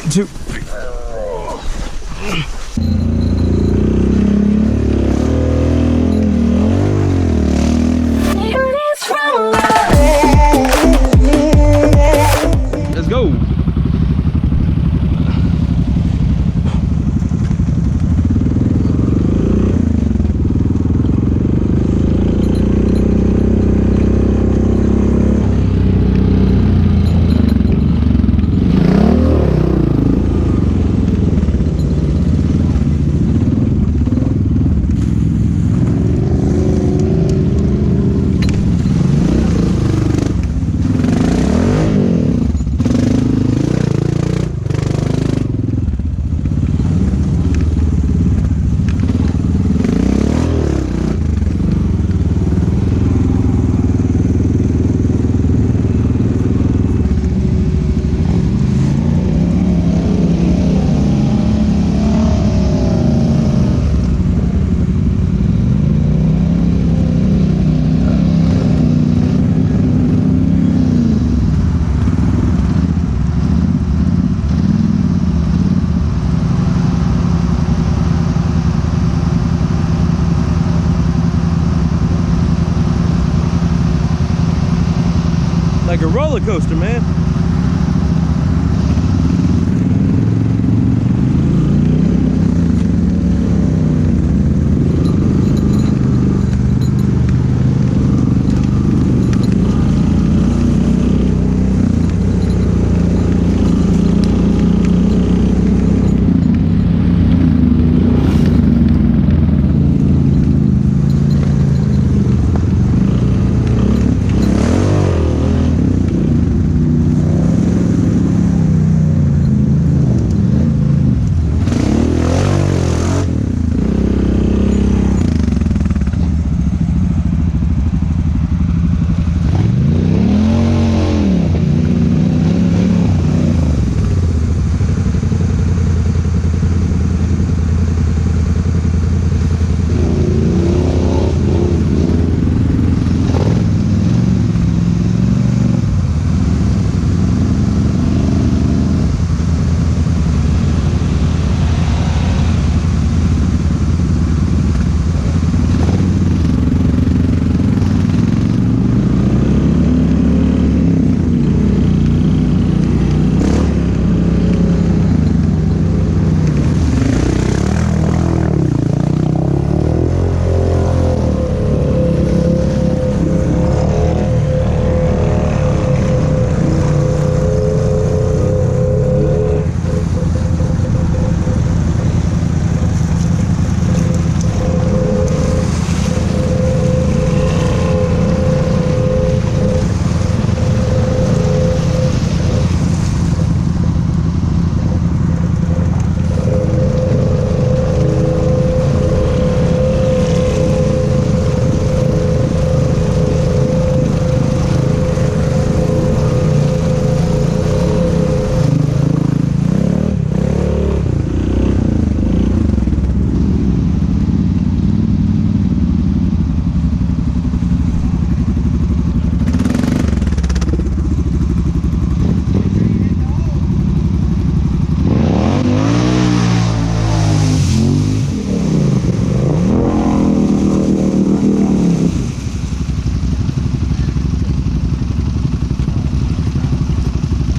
2, 3. Let's go. Like a roller coaster, man.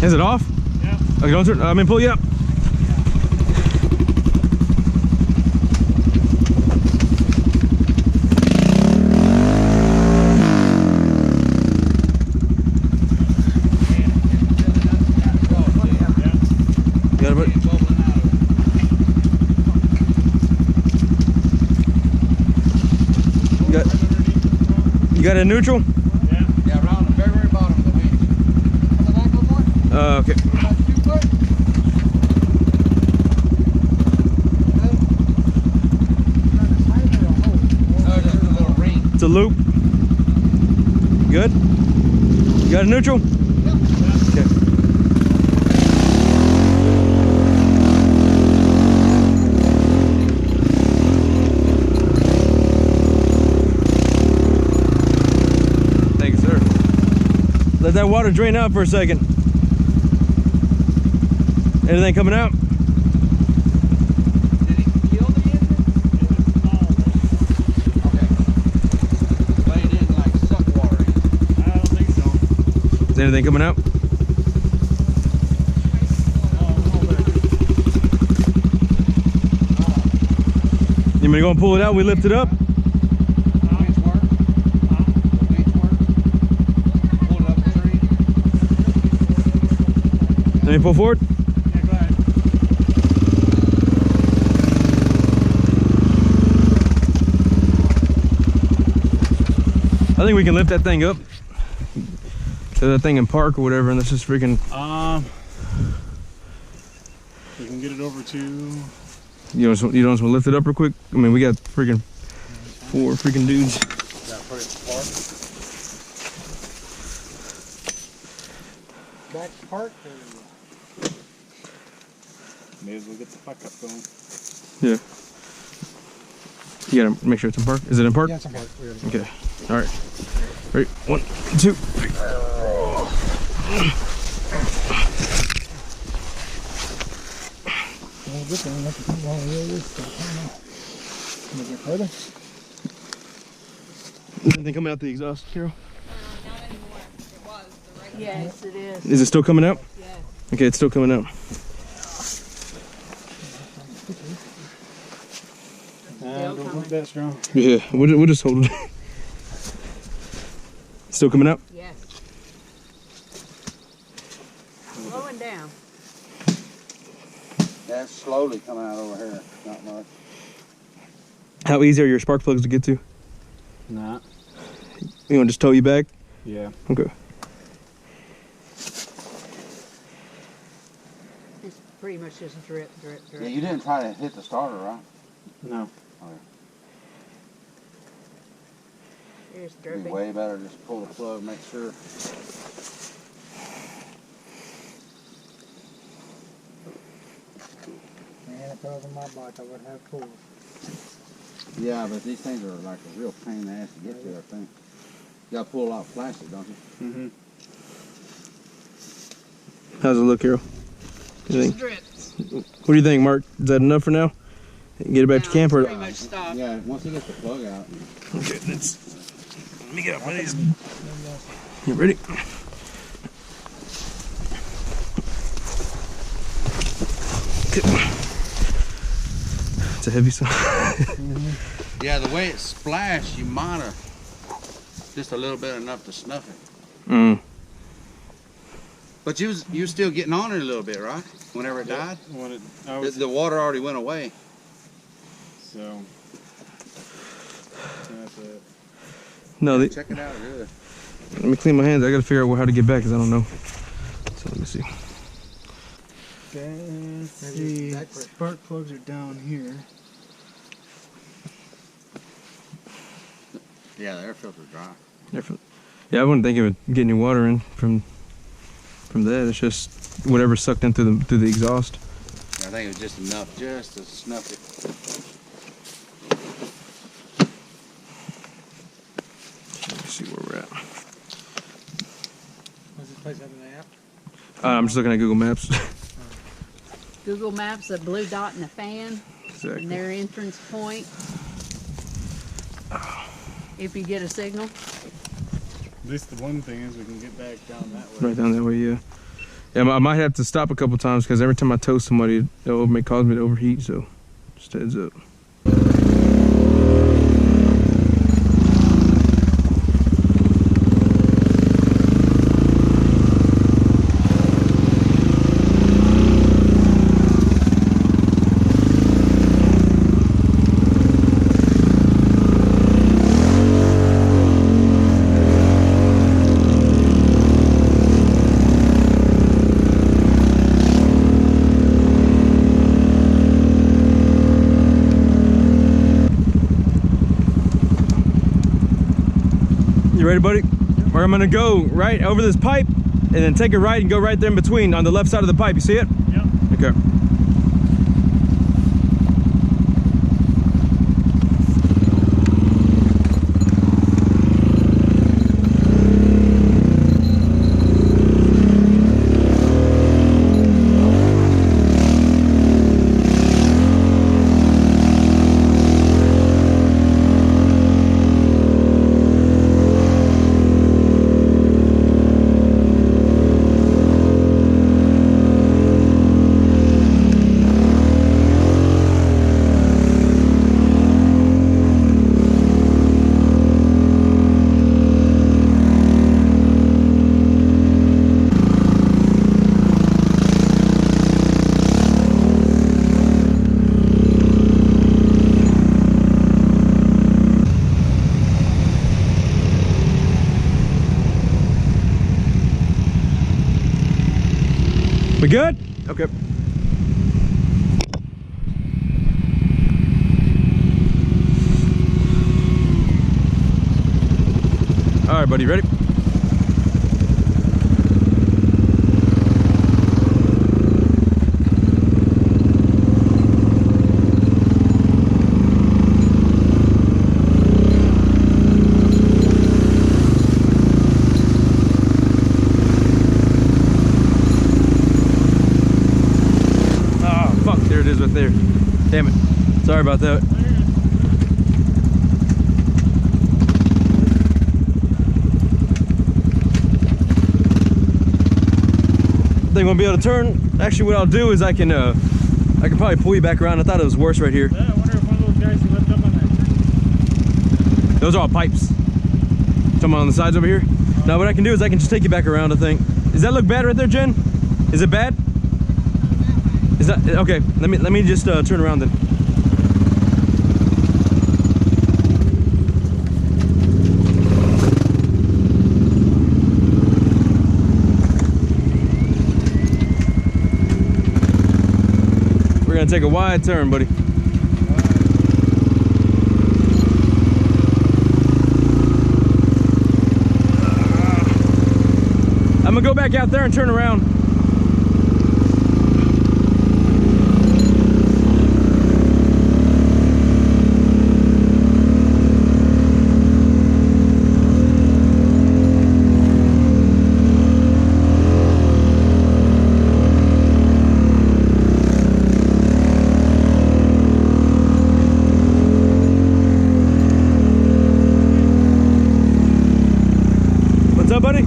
Is it off? Yeah. Okay, don't turn. Pull you up. You got it in neutral? Yeah. Yeah, around the very, very bottom of the wing. Is that good, boy? Okay. About 2 foot? No, just a little ring. It's a loop. Good? You got it neutral? Yep. Okay. Let that water drain out for a second. Anything coming out? Did he kill the engine? Okay. But he didn't like suck water in. I don't think so. Is anything coming out? You want me to go and pull it out? We lift it up? Winch work? The winch work? Pull it up the tree? Let me pull forward. Yeah, go ahead. I think we can lift that thing up. Throw that thing in park or whatever, and let's just freaking... We can get it over to... You don't want to lift it up real quick? I mean, we got freaking 4 freaking dudes. Gotta put it in park. Back park or... May as well get the fuck up going. Yeah. You gotta make sure it's in park. Is it in park? Yeah, it's in park. Okay. All right. Ready? 1, 2, 3. This one, look at how long it is. Can we get further? Anything coming out the exhaust, Carol? Not anymore. It was the right. Yes, it is. Is it still coming out? Yes. Okay, it's still coming out. Don't look that strong. Yeah, we'll just hold it. Still coming out? Yes. Slowing down. That's slowly coming out over here. Not much. How easy are your spark plugs to get to? Nah. You want to just tow you back? Yeah. Okay. It's pretty much just drip, drip, drip. Yeah, you didn't try to hit the starter, right? No. It's It'd be dripping. way better just pull the plug, make sure. Man, if I was on my bike, I would have pulled. Yeah, but these things are like a real pain in the ass to get to, I think. You gotta pull a lot of plastic, don't you? Mm-hmm. How's it look, Carol? What do you Just think? drips. What do you think, Mark? Is that enough for now? Get it back to Now, camp or? it's pretty much stopped. Yeah, once you get the plug out. Okay, let me get up one of these. You ready? It's a heavy song. Yeah, the way it splashed, you might have just a little bit enough to snuff it. Mm. But you was still getting on it a little bit, right? Whenever it died? When it, I was, The water already went away. so... That's it. No, Check it out, really. let me clean my hands. I gotta figure out how to get back because I don't know. So let me see. Let's see. Spark plugs are down here. Yeah, the air filter's dry. Yeah, I wouldn't think of it getting any water in from that. It's just whatever sucked in through the exhaust. I think it was just enough just to snuff it. Let's see where we're at. Does this place have an app? I'm just looking at Google Maps. Google Maps, a blue dot and a fan, Exactly. and their entrance point. If you get a signal. At least the one thing is we can get back down that way. Right down that way, yeah. Yeah, I might have to stop a couple times because every time I tow somebody, it cause me to overheat. So, just heads up. You ready, buddy? Where I'm gonna go right over this pipe and then take a right and go right there in between on the left side of the pipe. You see it? Yep. Okay. We good? Okay. All right, buddy, ready? Right there. Damn it. Sorry about that. I think we'll be able to turn. Actually, what I'll do is I can probably pull you back around. I thought it was worse right here. Yeah, I wonder if one of those guys who left up on that. Those are all pipes. Talking on the sides over here. Now what I can do is I can just take you back around, I think. Does that look bad right there, Jen? Is it bad? Is that okay? Let me just turn around then. We're gonna take a wide turn, buddy. I'm gonna go back out there and turn around. What's up, buddy?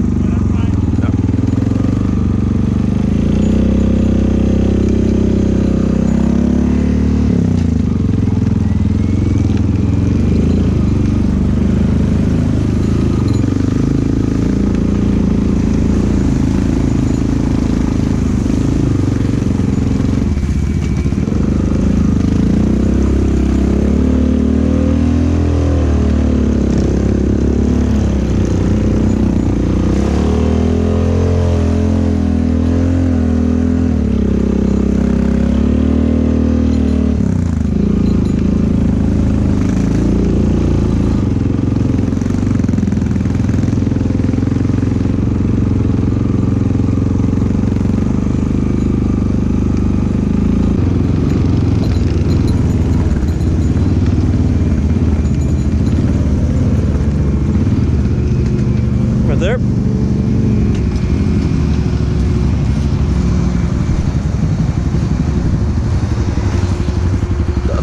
There. I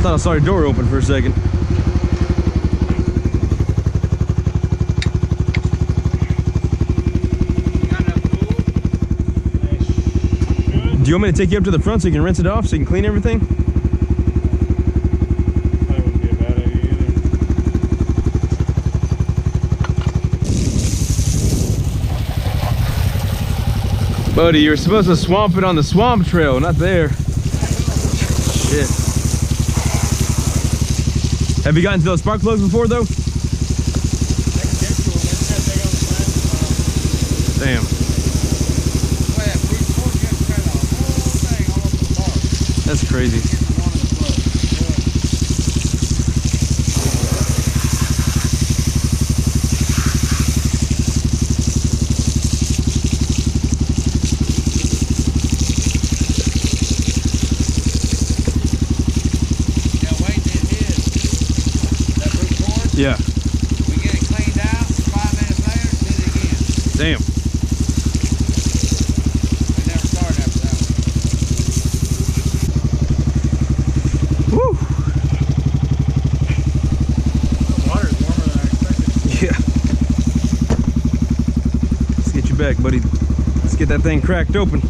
thought I saw your door open for a second. Do you want me to take you up to the front so you can rinse it off so you can clean everything? That wouldn't be a bad idea either. Buddy, you were supposed to swamp it on the swamp trail, not there. Shit. Have you gotten to those spark plugs before, though? Damn. That's crazy. Yeah. We get it cleaned out, 5 minutes later, did it again. Damn. We never started after that one. Woo. The water's warmer than I expected. Yeah. Let's get you back, buddy. Let's get that thing cracked open.